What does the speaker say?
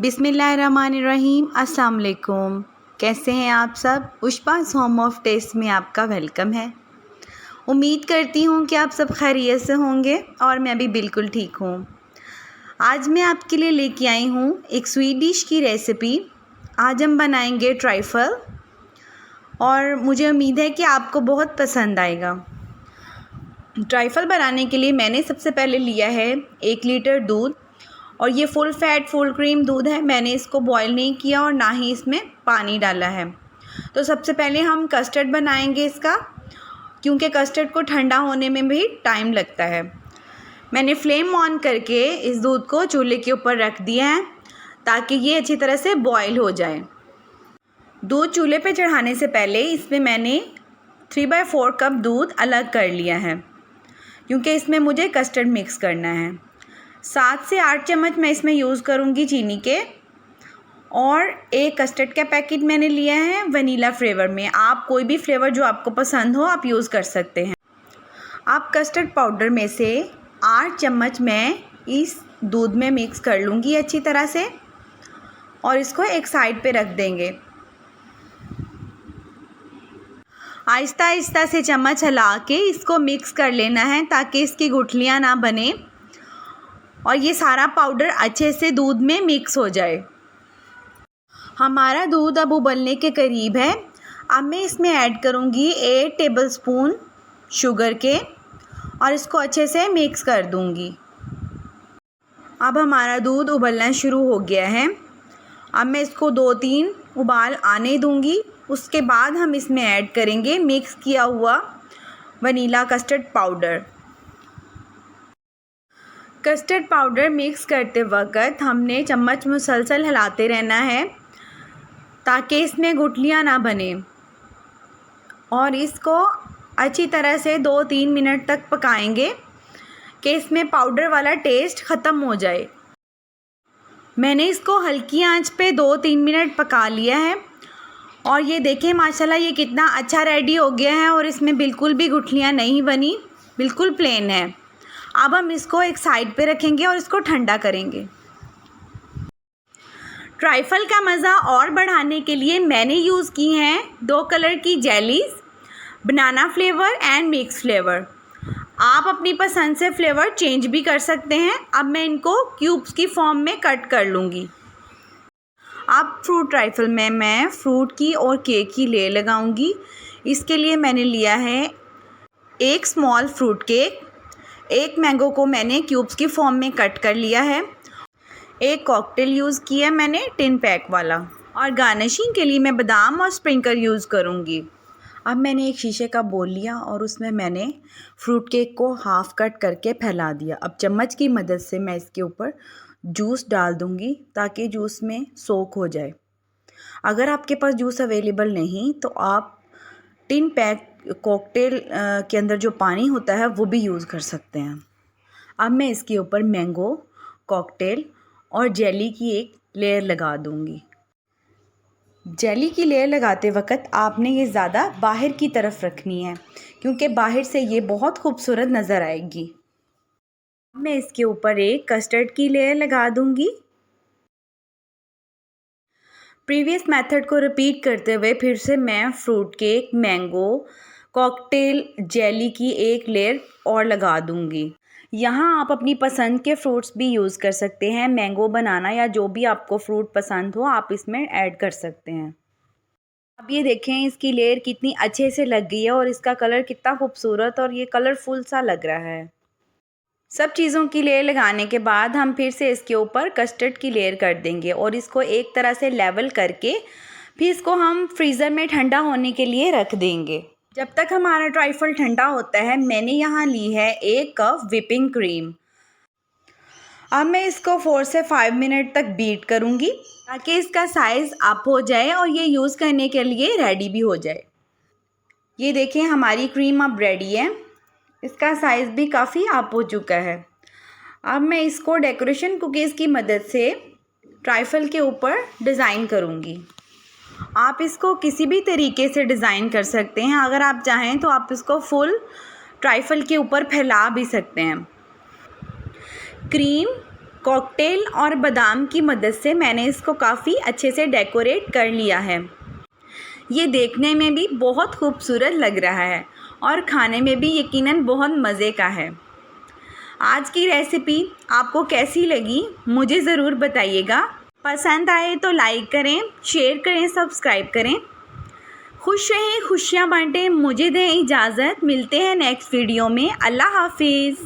बिस्मिल्लाहिर्रहमानिर्रहीम। अस्सलाम वालेकुम। कैसे हैं आप सब? उशबाज़ होम ऑफ टेस्ट में आपका वेलकम है। उम्मीद करती हूँ कि आप सब खैरियत से होंगे और मैं भी बिल्कुल ठीक हूँ। आज मैं आपके लिए लेके आई हूँ एक स्वीट डिश की रेसिपी। आज हम बनाएंगे ट्राइफल और मुझे उम्मीद है कि आपको बहुत पसंद आएगा। ट्राइफल बनाने के लिए मैंने सबसे पहले लिया है 1 लीटर दूध और ये फुल फैट फुल क्रीम दूध है। मैंने इसको बॉईल नहीं किया और ना ही इसमें पानी डाला है। तो सबसे पहले हम कस्टर्ड बनाएंगे इसका, क्योंकि कस्टर्ड को ठंडा होने में भी टाइम लगता है। मैंने फ्लेम ऑन करके इस दूध को चूल्हे के ऊपर रख दिया है ताकि ये अच्छी तरह से बॉईल हो जाए। दूध चूल्हे पे चढ़ाने से पहले इसमें मैंने 3/4 कप दूध अलग कर लिया है, क्योंकि इसमें मुझे कस्टर्ड मिक्स करना है। 7 से 8 चम्मच मैं इसमें यूज़ करूँगी चीनी के, और एक कस्टर्ड का पैकेट मैंने लिया है वनीला फ्लेवर में। आप कोई भी फ्लेवर जो आपको पसंद हो आप यूज़ कर सकते हैं। आप कस्टर्ड पाउडर में से 8 चम्मच मैं इस दूध में मिक्स कर लूँगी अच्छी तरह से, और इसको एक साइड पे रख देंगे। आहिस्ता आहिस्ता से चम्मच हिला के इसको मिक्स कर लेना है ताकि इसकी गुठलियाँ ना बने और ये सारा पाउडर अच्छे से दूध में मिक्स हो जाए। हमारा दूध अब उबलने के करीब है। अब मैं इसमें ऐड करूँगी 8 टेबलस्पून शुगर के और इसको अच्छे से मिक्स कर दूँगी। अब हमारा दूध उबलना शुरू हो गया है। अब मैं इसको 2-3 उबाल आने दूँगी। उसके बाद हम इसमें ऐड करेंगे मिक्स किया हुआ vanilla custard powder. Custard powder mix करते वक्त हमने चम्मच मुसलसल हिलाते रहना है ताकि इसमें गुठलियाँ ना बने, और इसको अच्छी तरह से 2-3 मिनट तक पकाएंगे कि इसमें पाउडर वाला टेस्ट ख़त्म हो जाए। मैंने इसको हल्की आंच पे 2-3 मिनट पका लिया है और ये देखें माशाल्लाह ये कितना अच्छा रेडी हो गया है और इसमें बिल्कुल भी गुठलियाँ नहीं बनी, बिल्कुल प्लेन है। अब हम इसको एक साइड पे रखेंगे और इसको ठंडा करेंगे। ट्राइफल का मज़ा और बढ़ाने के लिए मैंने यूज़ की हैं 2 कलर की jellies, banana flavour and mix flavour. आप अपनी पसंद से फ्लेवर चेंज भी कर सकते हैं। अब मैं इनको क्यूब्स की फॉर्म में कट कर लूँगी। अब फ्रूट ट्राइफल में मैं फ्रूट की और केक की लेयर लगाऊंगी। इसके लिए मैंने लिया है एक स्मॉल फ्रूट केक, एक मैंगो को मैंने क्यूब्स की फॉर्म में कट कर लिया है, एक कॉकटेल यूज़ किया मैंने टिन पैक वाला, और गार्निशिंग के लिए मैं बादाम और स्प्रिंकल यूज़ करूँगी। अब मैंने एक शीशे का बोल लिया और उसमें मैंने फ्रूट केक को हाफ़ कट करके फैला दिया। अब चम्मच की मदद से मैं इसके ऊपर जूस डाल दूँगी ताकि जूस में सोक हो जाए। अगर आपके पास जूस अवेलेबल नहीं तो आप टिन पैक कॉकटेल के अंदर जो पानी होता है वो भी यूज़ कर सकते हैं। अब मैं इसके ऊपर मैंगो, कॉकटेल और जेली की एक लेयर लगा दूँगी। जेली की लेयर लगाते वक्त आपने ये ज़्यादा बाहर की तरफ रखनी है, क्योंकि बाहर से ये बहुत खूबसूरत नज़र आएगी। मैं इसके ऊपर एक कस्टर्ड की लेयर लगा दूँगी। प्रीवियस मेथड को रिपीट करते हुए फिर से मैं fruit cake, mango, cocktail, jelly की एक लेयर और लगा दूँगी। यहाँ आप अपनी पसंद के फ्रूट्स भी यूज़ कर सकते हैं। मैंगो, बनाना या जो भी आपको फ्रूट पसंद हो आप इसमें ऐड कर सकते हैं। अब ये देखें इसकी लेयर कितनी अच्छे से लग गई है और इसका कलर कितना खूबसूरत और ये कलरफुल सा लग रहा है। सब चीज़ों की लेयर लगाने के बाद हम फिर से इसके ऊपर कस्टर्ड की लेयर कर देंगे और इसको एक तरह से लेवल करके फिर इसको हम फ्रीज़र में ठंडा होने के लिए रख देंगे। जब तक हमारा ट्राइफल ठंडा होता है मैंने यहाँ ली है 1 कप व्हिपिंग क्रीम। अब मैं इसको 4 से 5 मिनट तक बीट करूँगी ताकि इसका साइज़ अप हो जाए और ये यूज़ करने के लिए रेडी भी हो जाए। ये देखें हमारी क्रीम अब रेडी है, इसका साइज़ भी काफ़ी अप हो चुका है। अब मैं इसको डेकोरेशन कुकीज़ की मदद से ट्राइफल के ऊपर डिज़ाइन करूँगी। आप इसको किसी भी तरीके से डिज़ाइन कर सकते हैं। अगर आप चाहें तो आप इसको फुल ट्राइफल के ऊपर फैला भी सकते हैं। क्रीम कॉकटेल और बादाम की मदद से मैंने इसको काफ़ी अच्छे से डेकोरेट कर लिया है। ये देखने में भी बहुत खूबसूरत लग रहा है और खाने में भी यकीनन बहुत मज़े का है। आज की रेसिपी आपको कैसी लगी मुझे ज़रूर बताइएगा। पसंद आए तो लाइक करें, शेयर करें, सब्सक्राइब करें। खुश रहें, खुशियाँ बांटें। मुझे दें इजाज़त। मिलते हैं नेक्स्ट वीडियो में। अल्लाह हाफिज़।